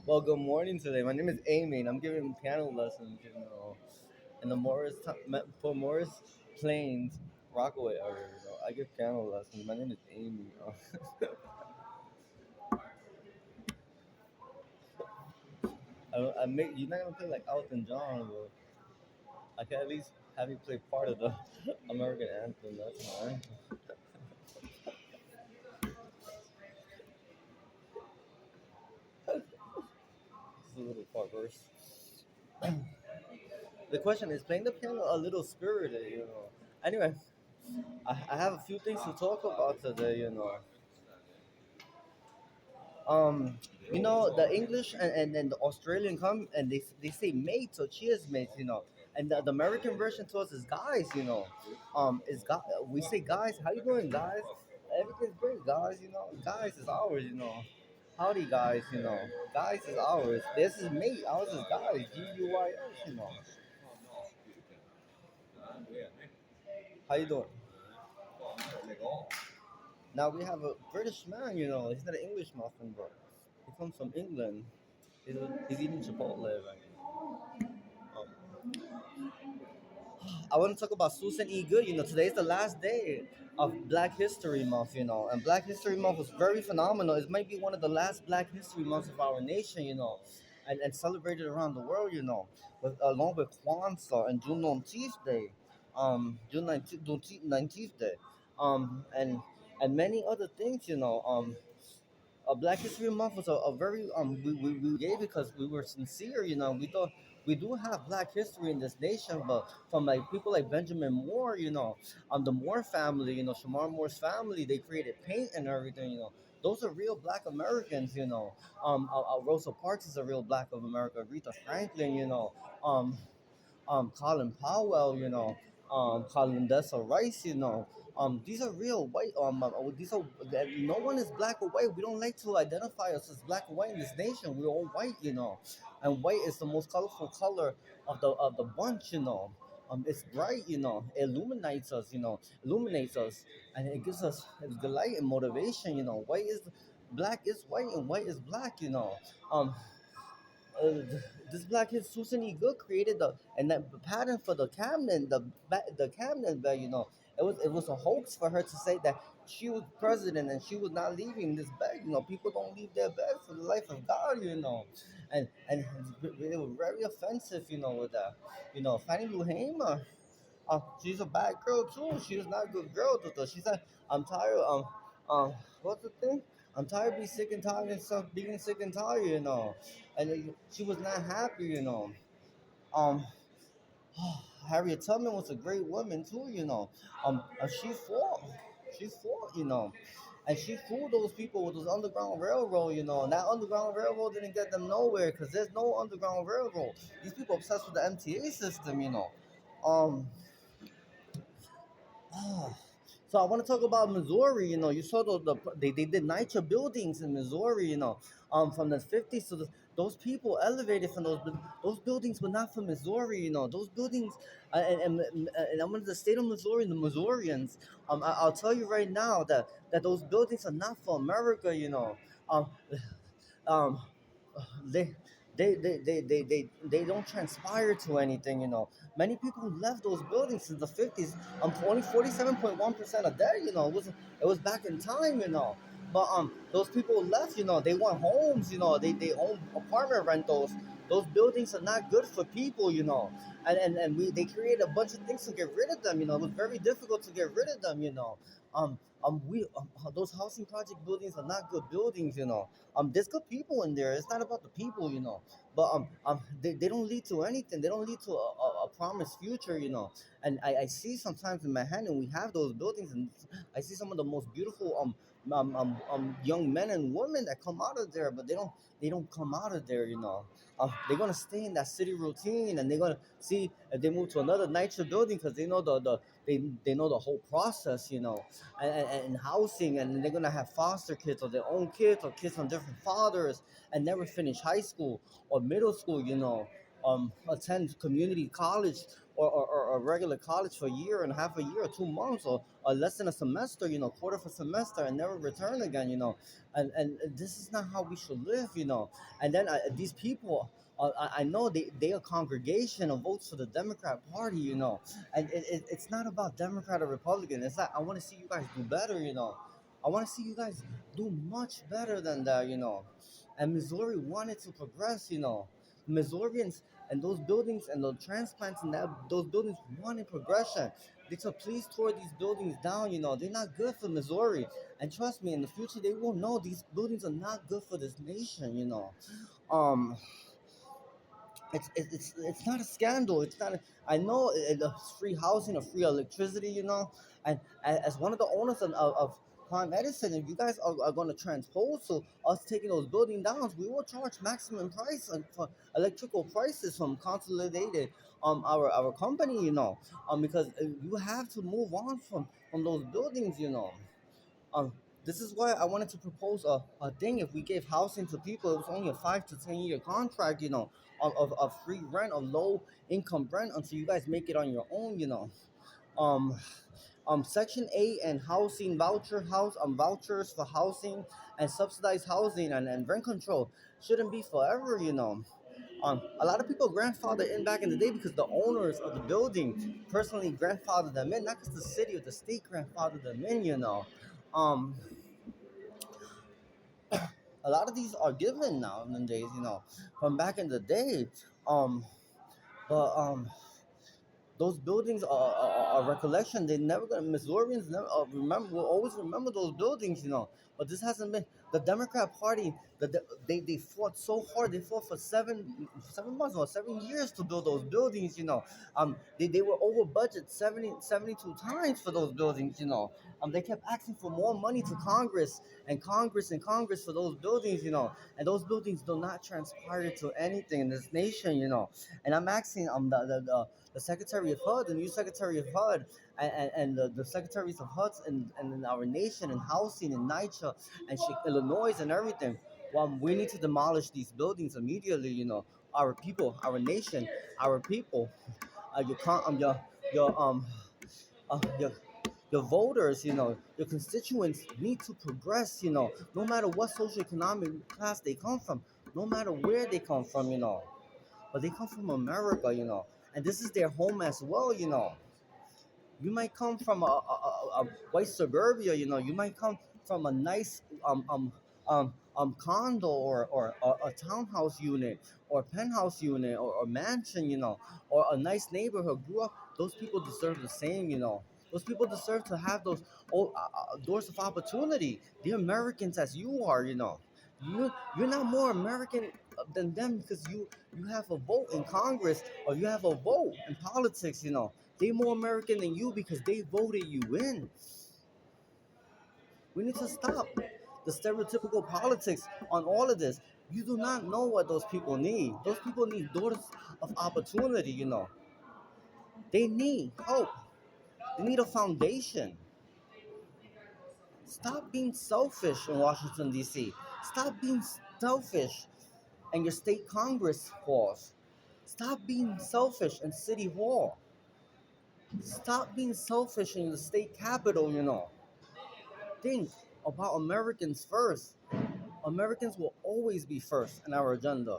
Well, good morning today. My name is Amy, and I'm giving piano lessons. In the for Morris Plains Rockaway area. I give piano lessons. My name is Amy. I make you're not gonna play like Elton John, but I can at least have you play part of the American anthem. That's fine. It's a little perverse. The question is playing the piano a little spirited. Anyway, I have a few things to talk about today. Um, the English and then the Australian come and they say mates or cheers mates, and the American version to us is guys, is guy we say guys. How you doing, guys? Everything's great, guys. Guys is ours. Howdy, guys. Guys is ours. This is mate. Ours is guys. GUYS. How you doing? Now we have a British man. He's not an English muffin, but he comes from England. He's eating Chipotle right now. I want to talk about Susan E. Good. Today's the last day of Black History Month. And Black History Month was very phenomenal. It might be one of the last Black History Months of our nation, and celebrated around the world, along with Kwanzaa and Juneteenth Day, Juneteenth Day, and many other things. Black History Month was a very we gave because we were sincere. We thought we do have Black history in this nation, but from like people like Benjamin Moore, the Moore family, Shamar Moore's family, they created paint and everything. Those are real Black Americans. Rosa Parks is a real Black of America. Aretha Franklin, um, Colin Powell, Colin Dessa Rice. These are real white. These are no one is black or white. We don't like to identify us as black or white in this nation. We're all white, and white is the most colorful color of the bunch. It's bright. It illuminates us, and it gives us the light and motivation. Black is white and white is black. Um, this black kid Susan E. Good created the pattern for the cabinet, the cabinet bed. It was a hoax for her to say that she was president and she was not leaving this bed. People don't leave their bed for the life of God. And it was very offensive, with that. Fannie Lou Hamer, she's a bad girl too. She's not a good girl. She said, "I'm tired. What's the thing? I'm tired of being sick and tired and stuff. Being sick and tired. And she was not happy. Um, Harriet Tubman was a great woman too. She fought. And she fooled those people with those underground railroad. And that underground railroad didn't get them nowhere because there's no underground railroad. These people obsessed with the MTA system. Um, Ah, so I want to talk about Missouri. You saw they did NYCHA buildings in Missouri. From the 50s to those people elevated from those buildings were not from Missouri. Those buildings, and I'm in the state of Missouri, the Missourians. I'll tell you right now that those buildings are not for America. Um, um, they they don't transpire to anything. Many people left those buildings since the 50s. Only 47.1% of that, it was back in time. But those people left. They want homes. They own apartment rentals. Those buildings are not good for people. And they created a bunch of things to get rid of them. It was very difficult to get rid of them. um we those housing project buildings are not good buildings. There's good people in there. It's not about the people. But they don't lead to anything. They don't lead to a promised future. And I see sometimes in Manhattan we have those buildings, and I see some of the most beautiful young men and women that come out of there, but they don't come out of there. They're gonna stay in that city routine, and they're gonna see if they move to another nicer building because they know they know the whole process. And housing, and they're gonna have foster kids or their own kids or kids from different fathers and never finish high school or middle school. Attend community college or a regular college for a year and a half, a year, or 2 months, or less than a semester, quarter of a semester, and never return again, and this is not how we should live, and then these people. I know they a congregation of votes for the Democrat Party, and it's not about Democrat or Republican. It's like I want to see you guys do better, I want to see you guys do much better than that, And Missouri wanted to progress, Missourians and those buildings and the transplants and those buildings wanted progression. They took please tore these buildings down, They're not good for Missouri. And trust me, in the future they will know these buildings are not good for this nation, Um, it's not a scandal. It's not. I know it's free housing or free electricity, and as one of the owners of Prime Edison, if you guys are going to transpose to us taking those building downs, we will charge maximum price for electrical prices from consolidated our company, because you have to move on from those buildings, um, this is why I wanted to propose a thing. If we gave housing to people, it was only a 5 to 10 year contract, of free rent, of low income rent until you guys make it on your own, Um, Section 8 and housing vouchers for housing and subsidized housing and rent control shouldn't be forever, a lot of people grandfather in back in the day because the owners of the building personally grandfathered them in, not because the city or the state grandfathered them in, Um, a lot of these are given nowadays, from back in the day. Um, but those buildings are recollection. They never gonna Missourians never remember. Will always remember those buildings, But this hasn't been the Democrat Party. They fought so hard. They fought for 7 months or 7 years to build those buildings, they were over budget 72 times for those buildings, They kept asking for more money to Congress and Congress for those buildings, And those buildings do not transpire to anything in this nation, And I'm asking the Secretary of HUD, the new Secretary of HUD, and the Secretaries of HUD in our nation and housing in NYCHA and Illinois and everything. Well, we need to demolish these buildings immediately. Our people, our nation, our people, your con- uh, your your voters, your constituents need to progress. No matter what socioeconomic class they come from, no matter where they come from, but they come from America, and this is their home as well, You might come from a white suburbia, You might come from a nice condo or a townhouse unit or penthouse unit or mansion, or a nice neighborhood. Grew up. Those people deserve the same, Those people deserve to have those doors of opportunity. They're Americans as you are, You're not more American than them because you have a vote in Congress or you have a vote in politics, They more American than you because they voted you in. We need to stop the stereotypical politics on all of this. You do not know what those people need. Those people need doors of opportunity, They need hope. They need a foundation. Stop being selfish in Washington, D.C. Stop being selfish in your state Congress halls. Stop being selfish in City Hall. Stop being selfish in the state capitol, Think about Americans first. Americans will always be first in our agenda.